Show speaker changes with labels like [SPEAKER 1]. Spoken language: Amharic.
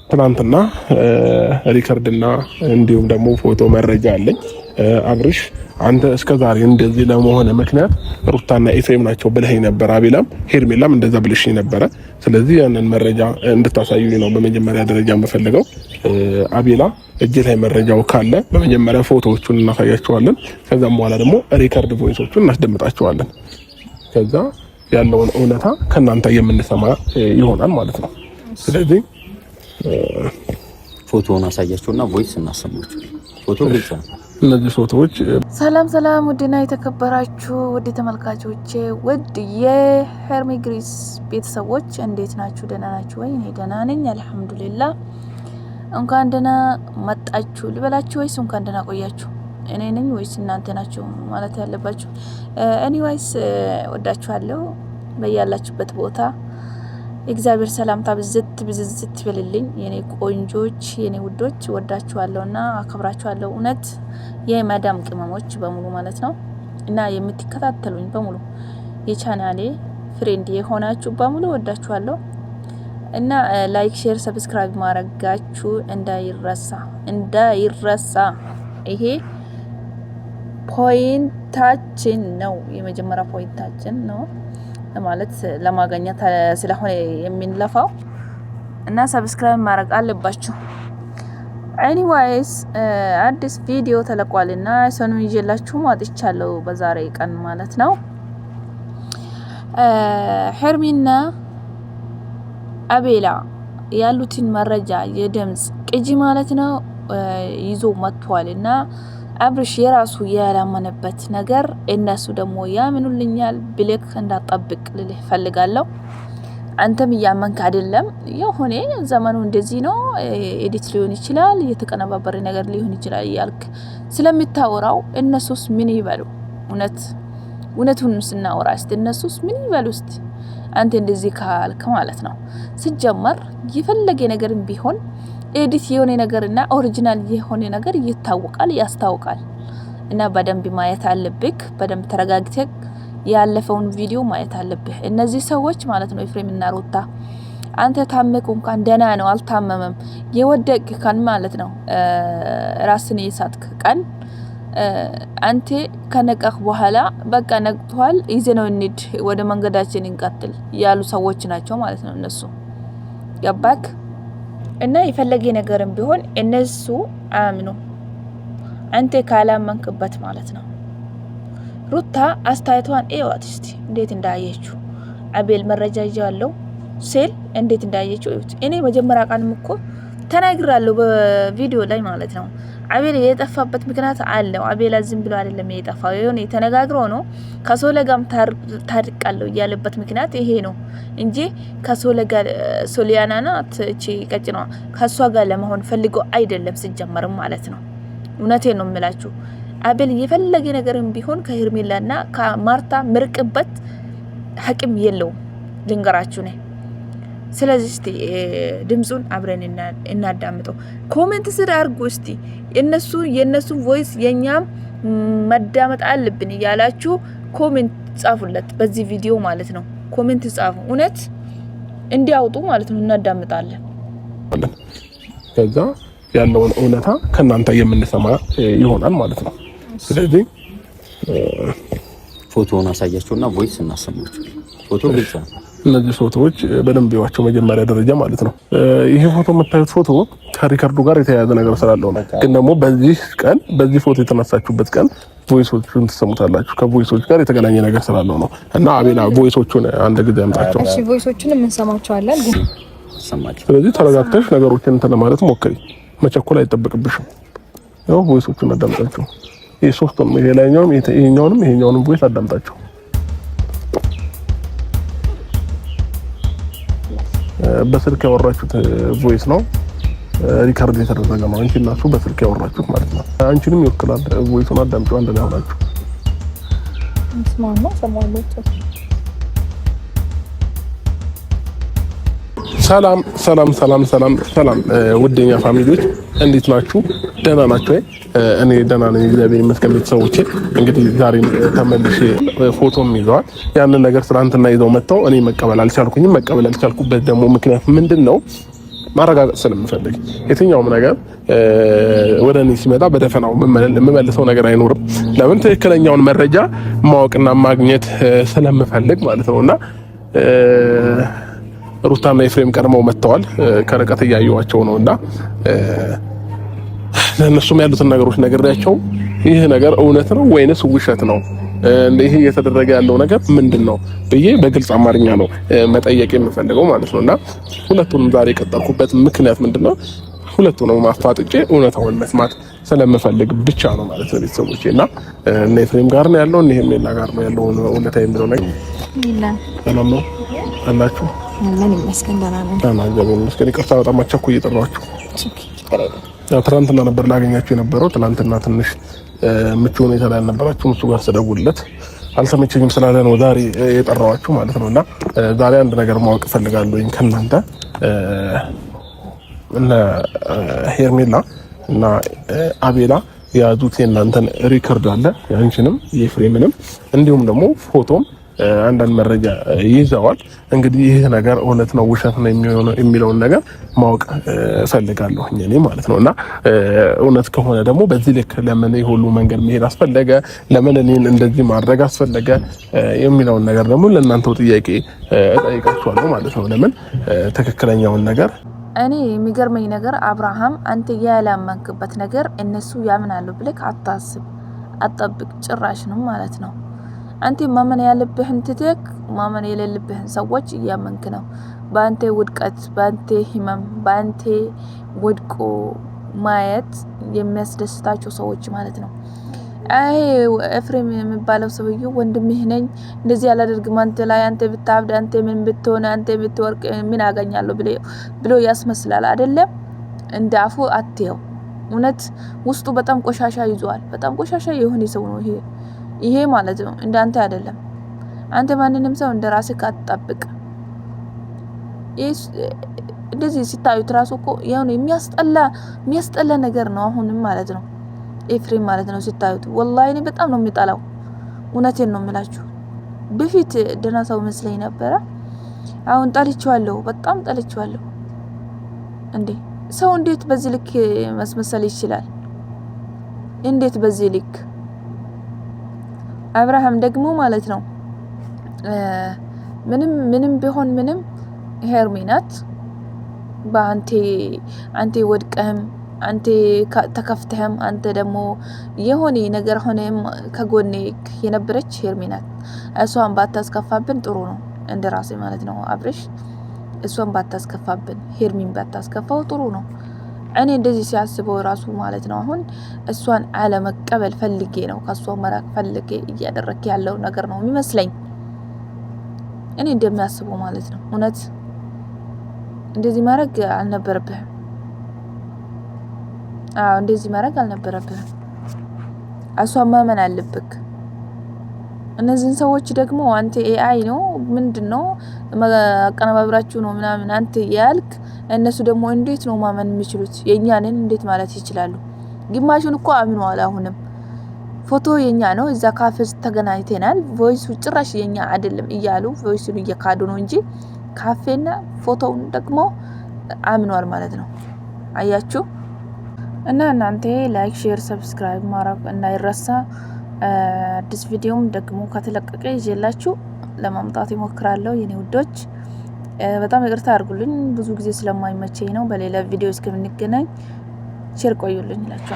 [SPEAKER 1] ትናንትና ሪከርድና እንዲሁም ደግሞ ፎቶ መረጃ አለኝ። አብርሽ አንተ እስከዛሬ እንደዚህ ለመሆነ ምክንያት ሩታና ኤፍሬም ናቸው ብለኸኝ ነበር። አቤላም ሄርሜላም እንደዛ ብለሽኝ ነበረ። ስለዚህ ያንን መረጃ እንድታሳዩኝ ነው በመጀመሪያ ደረጃ የምፈልገው። አቤላ እጅ ላይ መረጃው ካለ በመጀመሪያ ፎቶዎቹን እናሳያቸዋለን። ከዛም በኋላ ደግሞ ሪከርድ ቮይሶቹን እናስደምጣቸዋለን። ከዛ ያለውን እውነታ ከናንተ የምንሰማ ይሆናል ማለት ነው። ስለዚህ
[SPEAKER 2] ፎቶውን አሳያቸውና ቮይስ እናሰማቸው። ፎቶ ግልጽ ነው።
[SPEAKER 1] እነዚህ ፎቶዎች
[SPEAKER 3] ሰላም ውድና የተከበራችሁ ውድ ተመልካቾቼ፣ ውድ የሄርሜ ግሬስ ቤተሰቦች እንዴት ናችሁ? ደህና ናችሁ ወይ? እኔ ደህና ነኝ አልሐምዱሊላህ። እንኳን ደህና መጣችሁ ልበላችሁ ወይስ እንኳን ደህና ቆያችሁ? እኔ ነኝ ወይስ እናንተ ናችሁ ማለት ያለባችሁ? ኤኒዌይስ ወዳችኋለሁ። በያላችሁበት ቦታ እግዚአብሔር ሰላምታ ብዝት ይበልልኝ የኔ ቆንጆች የኔ ውዶች። ወዳችኋለሁና አከብራችኋለሁ። እውነት የማዳም ቅመሞች በሙሉ ማለት ነው እና የምትከታተሉኝ በሙሉ የቻናሌ ፍሬንድ የሆናችሁ በሙሉ ወዳችኋለሁ እና ላይክ፣ ሼር፣ ሰብስክራይብ ማድረጋችሁ እንዳይረሳ። ይሄ ፖይንታችን ነው፣ የመጀመሪያ ፖይንታችን ነው ማለት ለማግኘት ስለሆነ የሚንለፋው እና ሰብስክራይብ ማድረግ አለባችሁ። ኤኒዌይስ አዲስ ቪዲዮ ተለቋልና እሱን ይዤላችሁ ማጥቻለሁ በዛሬ ቀን ማለት ነው። ሄርሜና አቤላ ያሉትን መረጃ የድምጽ ቅጂ ማለት ነው ይዞ መጥቷልና አብርሽ የራሱ ያላመነበት ነገር እነሱ ደግሞ ያምኑልኛል ብለክ እንዳጣብቅ ልልህ ፈልጋለሁ። አንተም ያመንክ አይደለም። የሆነ ዘመኑ እንደዚህ ነው፣ ኤዲት ሊሆን ይችላል፣ የተቀነባበረ ነገር ሊሆን ይችላል ያልክ ስለምታወራው እነሱስ ምን ይበሉ? እውነቱን ስናወራ እስቲ እነሱስ ምን ይበሉ? እስቲ አንተ እንደዚህ ካልክ ማለት ነው ሲጀመር የፈለገ ነገርም ቢሆን ኤዲት የሆነ ነገርና ኦሪጂናል የሆነ ነገር ይታወቃል፣ ያስታውቃል። እና በደንብ ማየት አለብክ። በደንብ ተረጋግተክ ያለፈውን ቪዲዮ ማየት አለብህ። እነዚህ ሰዎች ማለት ነው ኤፍሬም እና ሩታ አንተ ታመቁ እንኳን ደህና ነው አልታመመም። የወደቅ ካን ማለት ነው ራስን የሳትክ ቀን አንተ ከነቀህ በኋላ በቃ ነቅቷል፣ ይዘነው እንሂድ ወደ መንገዳችን እንቀጥል ያሉ ሰዎች ናቸው ማለት ነው እነሱ። ገባክ? እና የፈለገ ነገርም ቢሆን እነሱ አምኑ አንተ ካላመንክበት ማለት ነው። ሩታ አስተያየቷን እዩት እስቲ እንዴት እንዳየችው። አቤል መረጃ ይያለው ሴል እንዴት እንዳየችው እዩት። እኔ መጀመሪያ ቀንም እኮ ተናግራለሁ በቪዲዮ ላይ ማለት ነው። አቤል የጠፋበት ምክንያት አለው። አቤል ዝም ብሎ አይደለም የጠፋው፣ የሆነ ተነጋግሮ ነው። ከሶለጋም ታርቃለሁ ያለበት ምክንያት ይሄ ነው እንጂ ከሶለጋ ሶሊያናና እቺ ቀጭኗ ከሷ ጋር ለመሆን ፈልጎ አይደለም ሲጀመር ማለት ነው። እውነቴን ነው የምላችሁ። አቤል የፈለገ ነገርም ቢሆን ከሄርሜላና ከማርታ ምርቅበት ሐቂም የለውም ልንገራችሁ ነው። ስለዚህ እስቲ ድምጹን አብረን እናዳምጠው። ኮሜንት ስር አርጉ እስቲ የነሱ ቮይስ የኛም መዳመጥ አለብን እያላችሁ ኮሜንት ጻፉለት በዚህ ቪዲዮ ማለት ነው። ኮሜንት ጻፉ እውነት እንዲያውጡ ማለት ነው፣ እናዳምጣለን።
[SPEAKER 1] ከዛ ያለውን እውነታ ከናንተ የምንሰማ ይሆናል ማለት ነው። ስለዚህ
[SPEAKER 2] ፎቶውን አሳያቸውና ቮይስ እናሰማቸው። ፎቶ ግልጽ ነው።
[SPEAKER 1] እነዚህ ፎቶዎች በደንብ ይዋቸው መጀመሪያ ደረጃ ማለት ነው። ይሄ ፎቶ የምታዩት ፎቶ ከሪከርዱ ጋር የተያያዘ ነገር ስላለው ነው። ግን ደግሞ በዚህ ፎቶ የተነሳችሁበት ቀን ቮይሶቹን ትሰሙታላችሁ። ከቮይሶች ጋር የተገናኘ ነገር ስላለው ነው። እና አቤላ ቮይሶቹን አንድ ጊዜ አምጣቸው።
[SPEAKER 3] እሺ ቮይሶቹን እንሰማቸዋለን ግን
[SPEAKER 2] ሰማችሁ።
[SPEAKER 1] ስለዚህ ተረጋግተሽ ነገሮችን እንትን ለማለት ሞክሪ። መቸኮል አይጠበቅብሽም። ያው ቮይሶቹን አዳምጣቸው። ይሄ ሶስቱም ይሄኛውንም ቮይስ አዳምጣቸው። በስልክ ያወራችሁት ቮይስ ነው፣ ሪካርድ የተደረገ ነው። አንቺ እና እሱ በስልክ ያወራችሁት ማለት ነው። አንቺንም ይወክላል። ቮይሱን አዳምጪው አንድ ላይ ሆናችሁ። ሰላም ውደኛ ፋሚሊዎች እንዴት ናችሁ? ደህና ናችሁ? እኔ ደህና ነኝ እግዚአብሔር ይመስገን። ቤተሰቦቼ እንግዲህ ዛሬ ተመልሼ ፎቶም ይዘዋል። ያንን ነገር ትናንትና ይዘው መጥተው እኔ መቀበል አልቻልኩበት ደግሞ ምክንያት ምንድነው? ማረጋገጥ ስለምፈልግ የትኛውም ነገር ወደ እኔ ሲመጣ በደፈናው የምመልሰው ነገር አይኖርም። ለምን ትክክለኛውን መረጃ ማወቅና ማግኘት ስለምፈልግ ማለት ነውና ሩታና ኤፍሬም ቀድመው መጥተዋል። ከርቀት እያየኋቸው ነውና ለእነሱም ያሉትን ነገሮች ነግሬያቸው ይህ ነገር እውነት ነው ወይንስ ውሸት ነው፣ ይሄ እየተደረገ ያለው ነገር ምንድነው ብዬ በግልጽ አማርኛ ነው መጠየቅ የምፈልገው ማለት ነውና ሁለቱንም ዛሬ የቀጠርኩበት ምክንያት ምንድነው? ሁለቱንም ማፋጥጬ እውነታውን መስማት ስለምፈልግ ብቻ ነው ማለት ነው ቤተሰቦቼ። እና እነ ኤፍሬም ጋር ነው ያለው፣ እነ ሄርሜላ ጋር ነው ያለው እውነታ የሚለው ነገር ሰላም ነው አላችሁ?
[SPEAKER 3] ምን ይመስገን ደህና ነው።
[SPEAKER 1] እግዚአብሔር ይመስገን። ይቅርታ በጣም አቻኩ እየጠራኋችሁ። ትናንትና ነበር ላገኛችሁ የነበረው። ትናንትና ትንሽ ምቹ ሁኔታ ላይ አልነበራችሁም። እሱ ጋር ስደውልለት አልተመቸኝም ስላለ ነው ዛሬ የጠራኋችሁ ማለት ነውና ዛሬ አንድ ነገር ማወቅ እፈልጋለሁ ከእናንተ እነ ሄርሜላ እና አቤላ የያዙት የእናንተን ሪከርድ አለ፣ ያንቺንም የኤፍሬምንም እንዲሁም ደግሞ ፎቶም አንዳንድ መረጃ ይዘዋል። እንግዲህ ይህ ነገር እውነት ነው ውሸት ነው የሚለውን ነገር ማወቅ እፈልጋለሁ እኔ ማለት ነውና እውነት ከሆነ ደግሞ በዚህ ልክ ለምን የሁሉ መንገድ መሄድ አስፈለገ፣ ለምን እኔን እንደዚህ ማድረግ አስፈለገ የሚለውን ነገር ደግሞ ለእናንተው ጥያቄ እጠይቃችኋለሁ ማለት ነው። ለምን ትክክለኛውን ነገር
[SPEAKER 3] እኔ የሚገርመኝ ነገር አብርሃም አንተ ያላመንክበት ነገር እነሱ ያምናሉ ብለህ አታስብ፣ አጠብቅ ጭራሽ ነው ማለት ነው። አንተ ማመን ያለብህን ትተክ ማመን የሌለብህን ሰዎች እያመንክ ነው። በአንተ ውድቀት፣ በአንተ ህመም፣ በአንተ ወድቆ ማየት የሚያስደስታቸው ሰዎች ማለት ነው። አይ ኤፍሬም የሚባለው ሰውዬው ወንድምህ ነኝ እንደዚህ ያላደርግም አንተ ላይ አንተ ብታብድ አንተ ምን ብትሆን አንተ ብትወርቅ ምን አገኛለሁ ብሎ ያስመስላል አይደለም። እንዳፉ አትየው። እውነት ውስጡ በጣም ቆሻሻ ይዟል። በጣም ቆሻሻ የሆነ ሰው ነው ይሄ ማለት ነው። እንዳንተ አይደለም። አንተ ማንንም ሰው እንደራስህ አትጠብቅ። እንደዚህ ሲታዩት ራሱ እኮ ያው የሚያስጠላ ነገር ነው አሁንም ማለት ነው። ኤፍሬም ማለት ነው ሲታዩት ወላሂ እኔ በጣም ነው የሚጠላው። እውነቴን ነው የምላችሁ። በፊት ደህና ሰው መስለኝ ነበረ። አሁን ጠልቼዋለሁ፣ በጣም ጠልቼዋለሁ። እንዴ ሰው እንዴት በዚህ ልክ ማስመሰል ይችላል? እንዴት በዚህ ልክ? አብርሃም ደግሞ ማለት ነው ምንም ቢሆን ምንም ሄርሜናት አንተ ወድቀህም አንተ ተከፍተህም አንተ ደግሞ የሆነ ነገር ሆነም ከጎኔ የነበረች ሄርሜናት። እሷን ባታስከፋብን ጥሩ ነው እንደራሴ ማለት ነው አብርሽ። እሷን ባታስከፋብን ሄርሚን ባታስከፋው ጥሩ ነው። እኔ እንደዚህ ሲያስበው ራሱ ማለት ነው አሁን እሷን አለመቀበል ፈልጌ ነው ከሷ መራቅ ፈልጌ እያደረክ ያለው ነገር ነው የሚመስለኝ እኔ እንደሚያስበው ማለት ነው። እውነት እንደዚህ ማድረግ አልነበረብህም። እንደዚህ ማድረግ አልነበረብህም። እሷን ማመን አለብክ። እነዚህን ሰዎች ደግሞ አንተ ኤአይ ነው ምንድነው አቀነባብራችሁ ነው ምናምን አንተ ያልክ እነሱ ደግሞ እንዴት ነው ማመን የሚችሉት? የኛንን እንዴት ማለት ይችላሉ? ግማሹን እኮ አምነዋል። አሁንም ፎቶ የኛ ነው እዛ ካፌ ተገናኝተናል ቮይሱ ጭራሽ የኛ አይደለም እያሉ ቮይሱን እየካዱ ነው እንጂ ካፌና ፎቶውን ደግሞ አምነዋል ማለት ነው። አያችሁ? እና እናንተ ላይክ፣ ሼር፣ ሰብስክራይብ ማድረግ እንዳይረሳ። አዲስ ቪዲዮም ደግሞ ከተለቀቀ ይዤላችሁ ለማምጣት ይሞክራለሁ የኔ ውዶች። በጣም ይቅርታ አድርጉልኝ ብዙ ጊዜ ስለማይመቸኝ ነው። በሌላ ቪዲዮ እስከምንገናኝ ሼር ቆዩልኝ እላችኋለሁ።